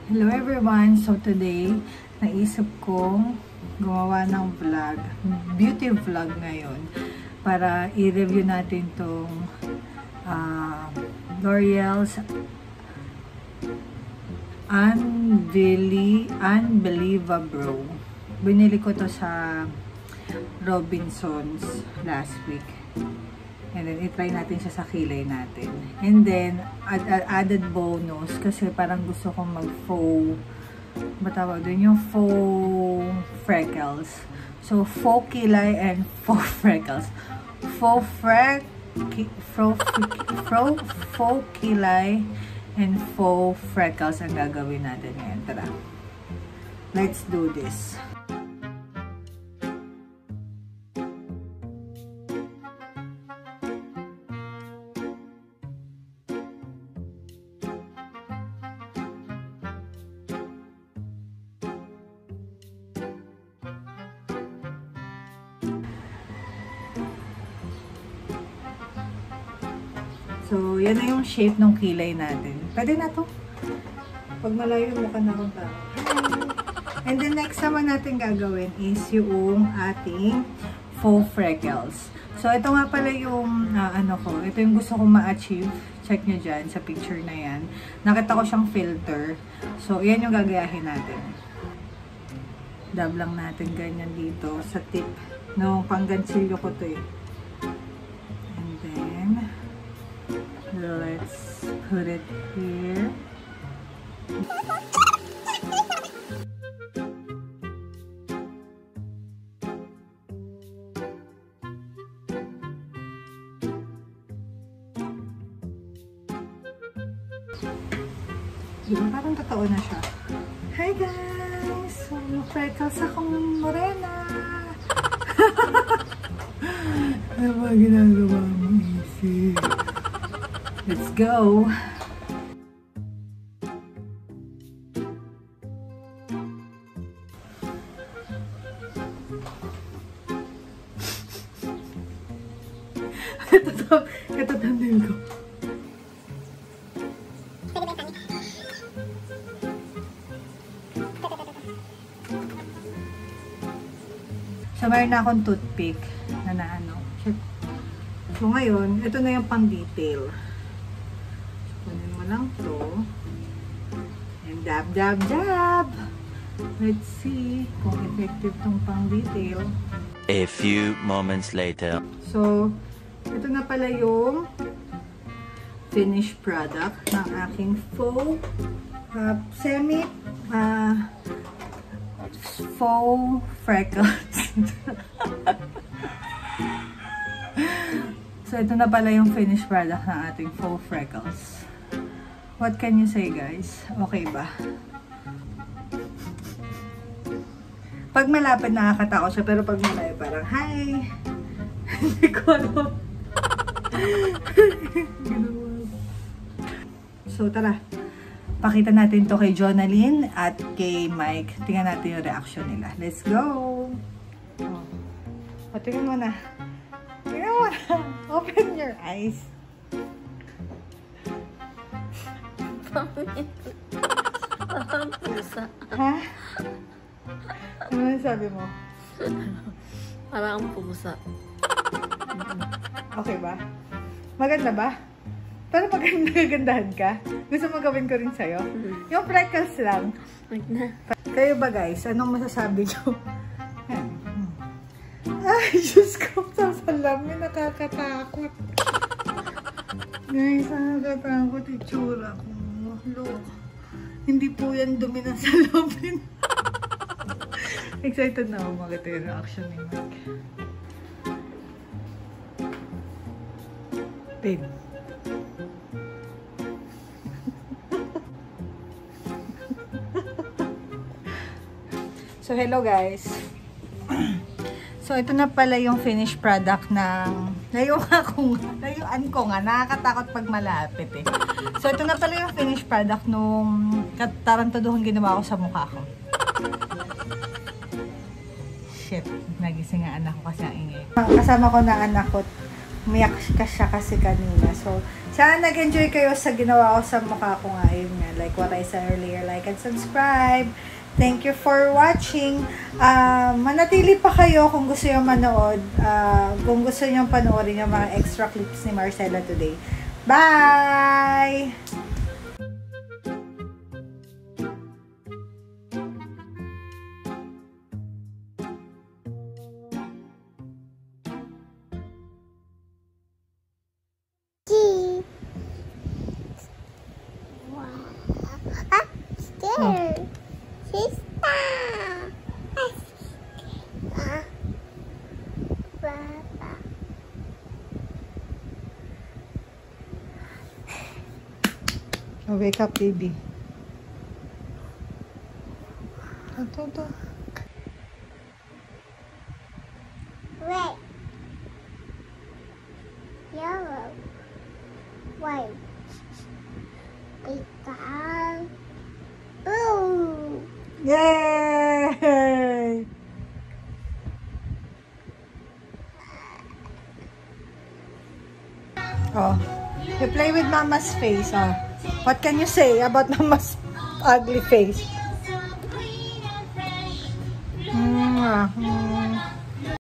Hello everyone! So today, naisip kong gumawa ng vlog, beauty vlog ngayon, para i-review natin tong L'Oreal's Unbelievable. Binili ko to sa Robinsons last week. And then, i-try natin siya sa kilay natin. And then, added bonus, kasi parang gusto kong mag-faux, matawag doon yung faux freckles. So, faux kilay and faux freckles. Faux kilay and faux freckles ang gagawin natin ngayon. Tara, let's do this. So, yan na yung shape ng kilay natin. Pwede na to. Pag malayo mukha na akong tao. And then, next naman natin gagawin is yung ating faux freckles. So, ito nga pala yung, ito yung gusto kong ma-achieve. Check nyo dyan sa picture na yan. Nakita ko siyang filter. So, yan yung gagayahin natin. Dab lang natin ganyan dito sa tip. No, panggansilyo ko to eh. Let's put it here. Diba parang totoo na siya. Hi guys! So, freckles akong morena. Ano ba ginagawa mo, easy? Let's go! Ito tandem ko. So, mayroon na akong toothpick na ano. So, ngayon, ito na yung pang-detail. Kunin mo lang to. And dab, dab, dab. Let's see kung effective tong pang-detail. A few moments later. So, ito na pala yung finished product ng aking faux faux freckles. So, ito na pala yung finished product ng ating faux freckles. What can you say, guys? Okay ba? Pag malapit, nakakatakot siya. Pero pag malayo, parang, hi! Hindi ko alam. So, tara. Pakita natin to kay Jonalyn at kay Mike. Tingnan natin yung reaction nila. Let's go! Tingnan mo na. Tingnan mo na. Open your eyes. Parang pusa. Ha? Ano sabi mo? Parang pusa. Okay ba? Maganda ba? Pero magagandahan ka? Gusto mo gawin ko rin sa'yo? Yung freckles lang. Kayo ba guys? Anong masasabi nyo? Ay, Diyos ko, sasalamin, nakakatakot. Guys, nakakatakot itsura ko. Look, hindi po yan dumi ng salamin. Excited na ako makita yung reaction ni Mike. Babe. So, hello guys. So, ito na pala yung finished product ng... Layuan ko nga. Nakakatakot pag malapit eh. So, ito na pala yung finished product nung tarantaduhan ginawa ko sa mukha ko. Shit. Nagising nga anak ko kasi ang ingay. Kasama ko na anak ko. Umiyak siya kasi kanina. So, Sana nag-enjoy kayo sa ginawa ko sa mukha ko nga. Yun nga, like what I said earlier, like and subscribe. Thank you for watching. Manatili pa kayo kung gusto nyo manood. Kung gusto nyo panoorin yung mga extra clips ni Marcela today. Bye! Oh, wake up, baby. Ito. Red, yellow, white, blue. Yay! Oh, you play with Mama's face. Oh, what can you say about Mama's ugly face?